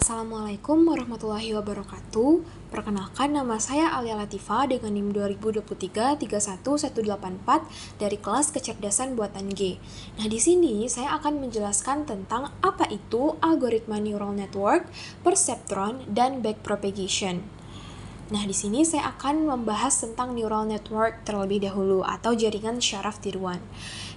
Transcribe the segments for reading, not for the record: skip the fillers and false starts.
Assalamualaikum warahmatullahi wabarakatuh. Perkenalkan, nama saya Alia Latifa dengan NIM 2023-31184 dari kelas Kecerdasan Buatan G. Nah, di sini saya akan menjelaskan tentang apa itu algoritma neural network, perceptron, dan backpropagation. Nah, di sini saya akan membahas tentang neural network terlebih dahulu atau jaringan syaraf tiruan.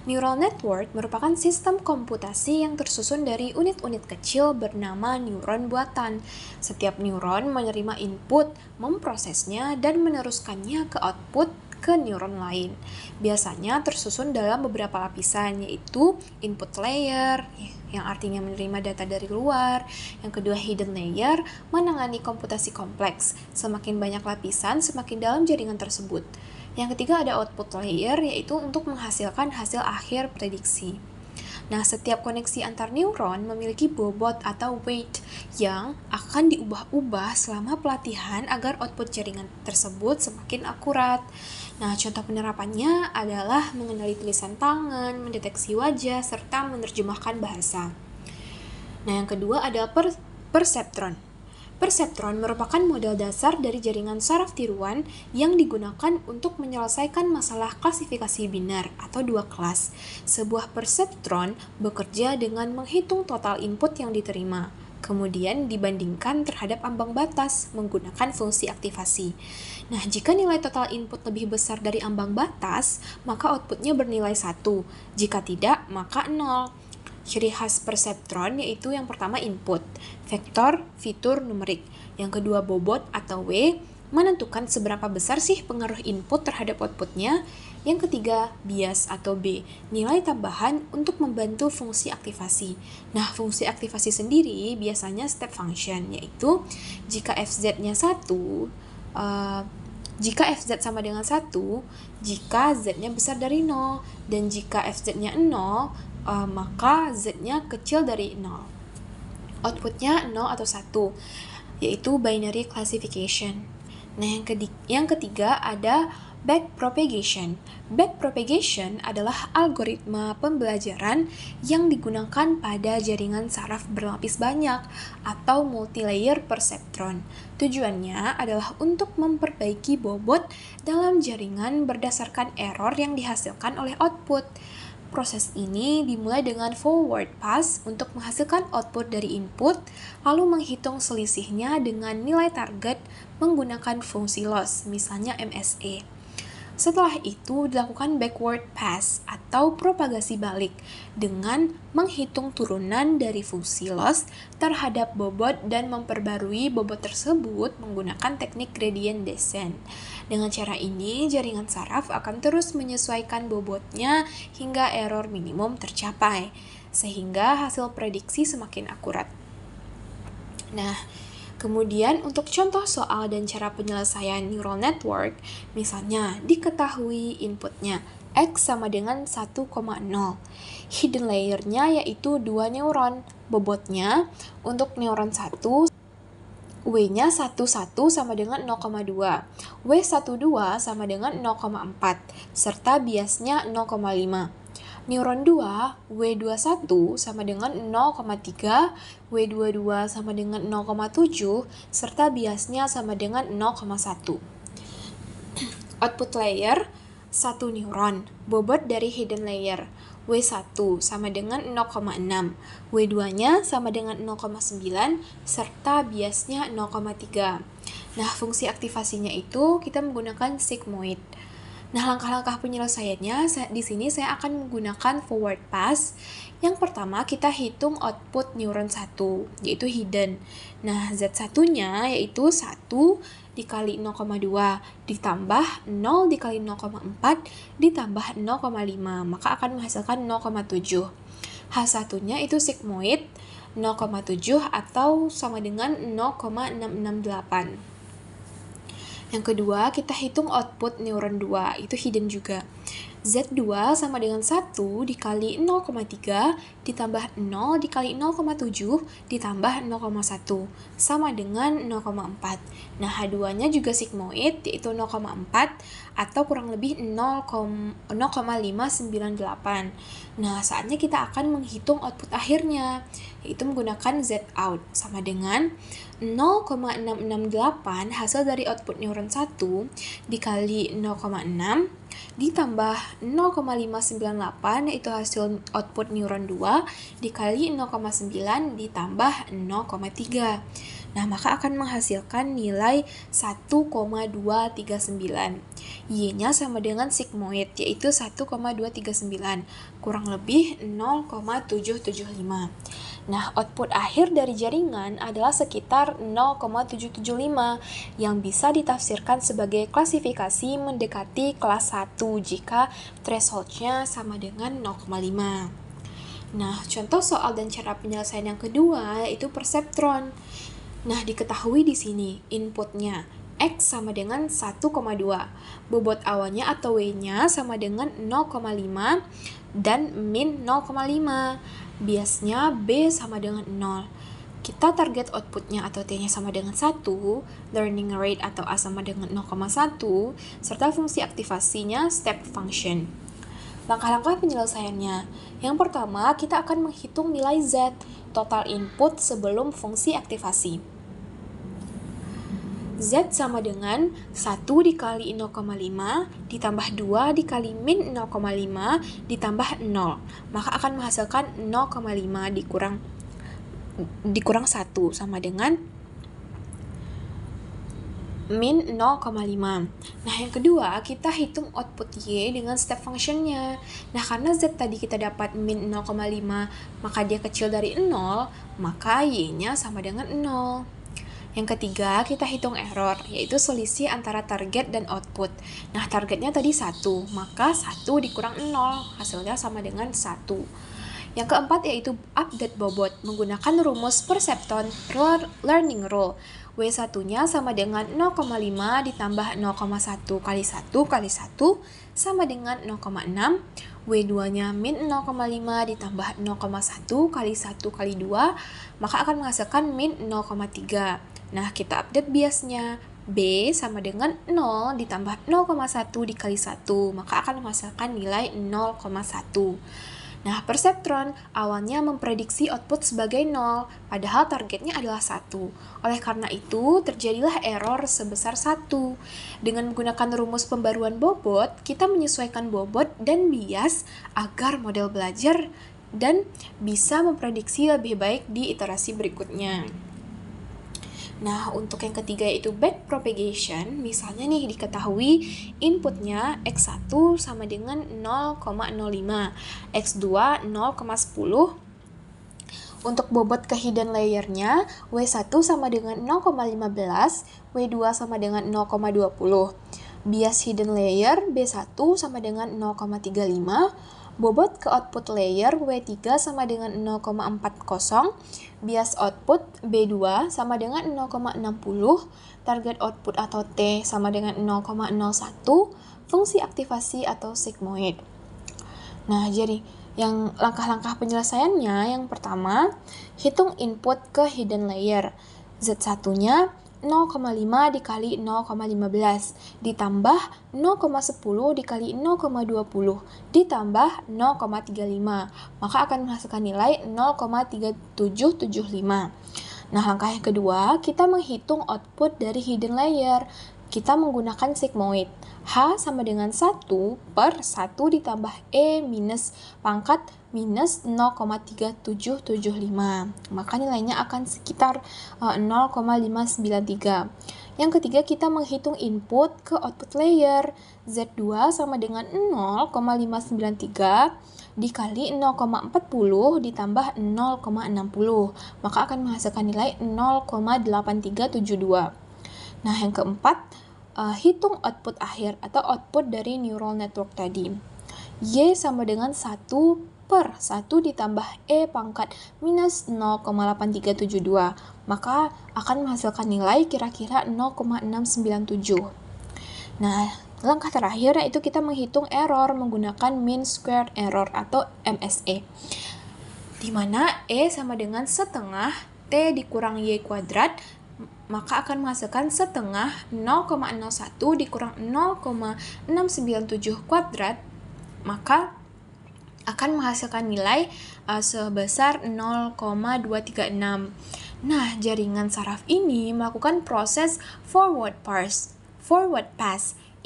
Neural network merupakan sistem komputasi yang tersusun dari unit-unit kecil bernama neuron buatan. Setiap neuron menerima input, memprosesnya, dan meneruskannya ke output ke neuron lain. Biasanya tersusun dalam beberapa lapisan, yaitu input layer, yang artinya menerima data dari luar. Yang kedua, hidden layer, menangani komputasi kompleks. Semakin banyak lapisan, semakin dalam jaringan tersebut. Yang ketiga ada output layer, yaitu untuk menghasilkan hasil akhir prediksi. Nah, setiap koneksi antar neuron memiliki bobot atau weight yang akan diubah-ubah selama pelatihan agar output jaringan tersebut semakin akurat. Nah, contoh penerapannya adalah mengenali tulisan tangan, mendeteksi wajah, serta menerjemahkan bahasa. Nah, yang kedua ada perceptron. Perceptron merupakan model dasar dari jaringan saraf tiruan yang digunakan untuk menyelesaikan masalah klasifikasi binar atau dua kelas. Sebuah perceptron bekerja dengan menghitung total input yang diterima, kemudian dibandingkan terhadap ambang batas menggunakan fungsi aktivasi. Nah, jika nilai total input lebih besar dari ambang batas, maka outputnya bernilai 1. Jika tidak, maka 0. Ciri khas perceptron yaitu yang pertama input, vektor, fitur, numerik. Yang kedua bobot atau W, menentukan seberapa besar sih pengaruh input terhadap outputnya. Yang ketiga bias atau B, nilai tambahan untuk membantu fungsi aktivasi. Nah, fungsi aktivasi sendiri biasanya step function, yaitu jika fz-nya 1, jika fz sama dengan 1, jika z-nya besar dari 0, dan jika fz-nya 0, maka z-nya kecil dari 0. Outputnya 0 atau 1, yaitu binary classification. Nah, yang ketiga ada backpropagation. Backpropagation adalah algoritma pembelajaran yang digunakan pada jaringan saraf berlapis banyak atau multilayer perceptron. Tujuannya adalah untuk memperbaiki bobot dalam jaringan berdasarkan error yang dihasilkan oleh output. Proses ini dimulai dengan forward pass untuk menghasilkan output dari input, lalu menghitung selisihnya dengan nilai target menggunakan fungsi loss, misalnya MSE. Setelah itu dilakukan backward pass atau propagasi balik dengan menghitung turunan dari fungsi loss terhadap bobot dan memperbarui bobot tersebut menggunakan teknik gradient descent. Dengan cara ini, jaringan saraf akan terus menyesuaikan bobotnya hingga error minimum tercapai, sehingga hasil prediksi semakin akurat. Nah, kemudian untuk contoh soal dan cara penyelesaian neural network, misalnya diketahui inputnya X sama dengan 1,0. Hidden layer-nya yaitu 2 neuron. Bobotnya untuk neuron 1, W-nya 11 sama dengan 0,2. W12 sama dengan 0,4, serta biasnya 0,5. Neuron 2, W21 sama dengan 0,3, W22 sama dengan 0,7, serta biasnya sama dengan 0,1. Output layer, 1 neuron, bobot dari hidden layer, W1 sama dengan 0,6, W2-nya sama dengan 0,9, serta biasnya 0,3. Nah, fungsi aktivasinya itu kita menggunakan sigmoid. Nah, langkah-langkah penyelesaiannya di sini saya akan menggunakan forward pass. Yang pertama kita hitung output neuron 1, yaitu hidden. Nah, Z1-nya yaitu 1 dikali 0,2 ditambah 0 dikali 0,4 ditambah 0,5, maka akan menghasilkan 0,7. H1-nya itu sigmoid 0,7 atau sama dengan 0,668. Yang kedua, kita hitung output neuron 2, itu hidden juga. Z2 sama dengan 1 dikali 0,3 ditambah 0 dikali 0,7 ditambah 0,1 sama dengan 0,4. Nah, H2-nya juga sigmoid, yaitu 0,4 atau kurang lebih 0,598. Nah, saatnya kita akan menghitung output akhirnya, yaitu menggunakan Z out sama dengan 0,668 hasil dari output neuron 1 dikali 0,6 ditambah 0,598 yaitu hasil output neuron 2 dikali 0,9 ditambah 0,3. Nah, maka akan menghasilkan nilai 1,239. Y-nya sama dengan sigmoid, yaitu 1,239, kurang lebih 0,775. Nah, output akhir dari jaringan adalah sekitar 0,775 yang bisa ditafsirkan sebagai klasifikasi mendekati kelas 1 jika threshold-nya sama dengan 0,5. Nah, contoh soal dan cara penyelesaian yang kedua yaitu perseptron. Nah, diketahui di sini inputnya X sama dengan 1,2. Bobot awannya atau W-nya sama dengan 0,5 dan min 0,5. Biasnya B sama dengan 0. Kita target outputnya atau T-nya sama dengan 1, learning rate atau A sama dengan 0,1, serta fungsi aktivasinya step function. Langkah-langkah penyelesaiannya. Yang pertama, kita akan menghitung nilai Z, total input sebelum fungsi aktivasi. Z sama dengan 1 dikali 0,5 ditambah 2 dikali min 0,5 ditambah 0. Maka akan menghasilkan 0,5 dikurang 1 sama dengan min 0,5. Nah, yang kedua, kita hitung output Y dengan step function-nya. Nah, karena Z tadi kita dapat min 0,5, maka dia kecil dari 0, maka Y-nya sama dengan 0. Yang ketiga, kita hitung error, yaitu selisih antara target dan output. Nah, targetnya tadi 1, maka 1 dikurang 0, hasilnya sama dengan 1. Yang keempat yaitu update bobot, menggunakan rumus Perceptron Learning Rule. W1-nya sama dengan 0,5 ditambah 0,1 kali 1 kali 1 sama dengan 0,6. W2-nya min 0,5 ditambah 0,1 kali 1 kali 2, maka akan menghasilkan min 0,3. Nah, kita update biasnya. B sama dengan 0 ditambah 0,1 dikali 1, maka akan menghasilkan nilai 0,1. Nah, perseptron awalnya memprediksi output sebagai 0, padahal targetnya adalah 1. Oleh karena itu, terjadilah error sebesar 1. Dengan menggunakan rumus pembaruan bobot, kita menyesuaikan bobot dan bias agar model belajar dan bisa memprediksi lebih baik di iterasi berikutnya. Nah, untuk yang ketiga yaitu backpropagation, misalnya nih diketahui inputnya X1 sama dengan 0,05, X2 0,10. Untuk bobot ke hidden layernya, W1 sama dengan 0,15, W2 sama dengan 0,20. Bias hidden layer B1 sama dengan 0,35, bobot ke output layer W3 sama dengan 0,40, bias output B2 sama dengan 0,60, target output atau T sama dengan 0,01, fungsi aktivasi atau sigmoid. Nah, jadi yang langkah-langkah penyelesaiannya, yang pertama, hitung input ke hidden layer. Z1-nya 0,5 dikali 0,15 ditambah 0,10 dikali 0,20 ditambah 0,35, maka akan menghasilkan nilai 0,3775. Nah, langkah yang kedua, kita menghitung output dari hidden layer. Kita menggunakan sigmoid. H sama dengan 1 per 1 ditambah E minus pangkat minus 0,3775. Maka nilainya akan sekitar 0,593. Yang ketiga, kita menghitung input ke output layer. Z2 sama dengan 0,593 dikali 0,40 ditambah 0,60. Maka akan menghasilkan nilai 0,8372. Nah, yang keempat, hitung output akhir atau output dari neural network tadi. Y sama dengan 1 per 1 ditambah E pangkat minus 0,8372. Maka akan menghasilkan nilai kira-kira 0,697. Nah, Langkah terakhir yaitu kita menghitung error menggunakan mean squared error atau MSE. Di mana E sama dengan setengah T dikurang Y kuadrat, maka akan menghasilkan setengah 0,01 dikurang 0,697 kuadrat, maka akan menghasilkan nilai sebesar 0,236. Nah, jaringan saraf ini melakukan proses forward pass.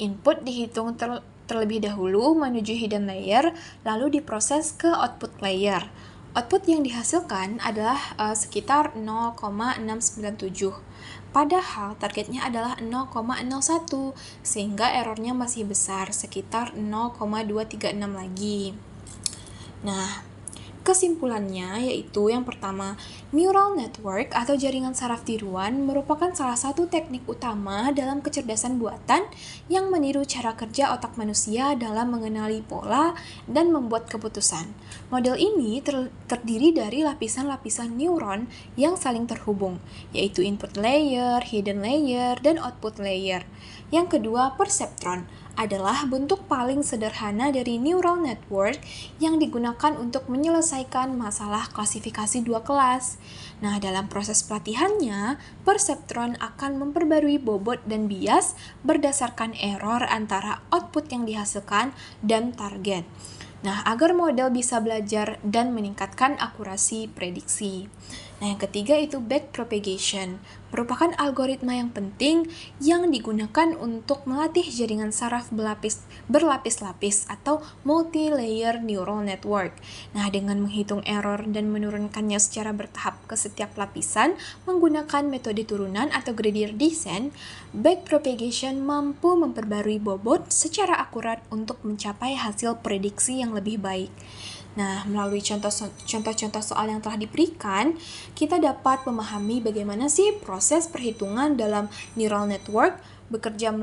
Input dihitung terlebih dahulu menuju hidden layer, lalu diproses ke output layer. Output yang dihasilkan adalah sekitar 0,697. Padahal targetnya adalah 0,01, sehingga errornya masih besar, sekitar 0,236 lagi. Nah, kesimpulannya yaitu yang pertama, neural network atau jaringan saraf tiruan merupakan salah satu teknik utama dalam kecerdasan buatan yang meniru cara kerja otak manusia dalam mengenali pola dan membuat keputusan. Model ini terdiri dari lapisan-lapisan neuron yang saling terhubung, yaitu input layer, hidden layer, dan output layer. Yang kedua, perseptron adalah bentuk paling sederhana dari neural network yang digunakan untuk menyelesaikan masalah klasifikasi dua kelas. Nah, dalam proses pelatihannya, perseptron akan memperbarui bobot dan bias berdasarkan error antara output yang dihasilkan dan target. Nah, agar model bisa belajar dan meningkatkan akurasi prediksi. Nah, yang ketiga itu backpropagation, merupakan algoritma yang penting yang digunakan untuk melatih jaringan saraf berlapis-lapis atau multi-layer neural network. Nah, dengan menghitung error dan menurunkannya secara bertahap ke setiap lapisan menggunakan metode turunan atau gradient descent, backpropagation mampu memperbarui bobot secara akurat untuk mencapai hasil prediksi yang lebih baik. Nah, melalui contoh-contoh soal yang telah diberikan, kita dapat memahami bagaimana sih proses perhitungan dalam neural network bekerja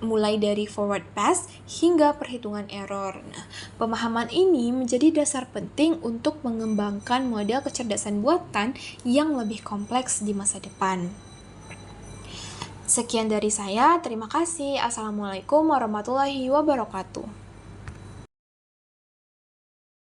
mulai dari forward pass hingga perhitungan error. Nah, pemahaman ini menjadi dasar penting untuk mengembangkan model kecerdasan buatan yang lebih kompleks di masa depan. Sekian dari saya, terima kasih. Assalamualaikum warahmatullahi wabarakatuh.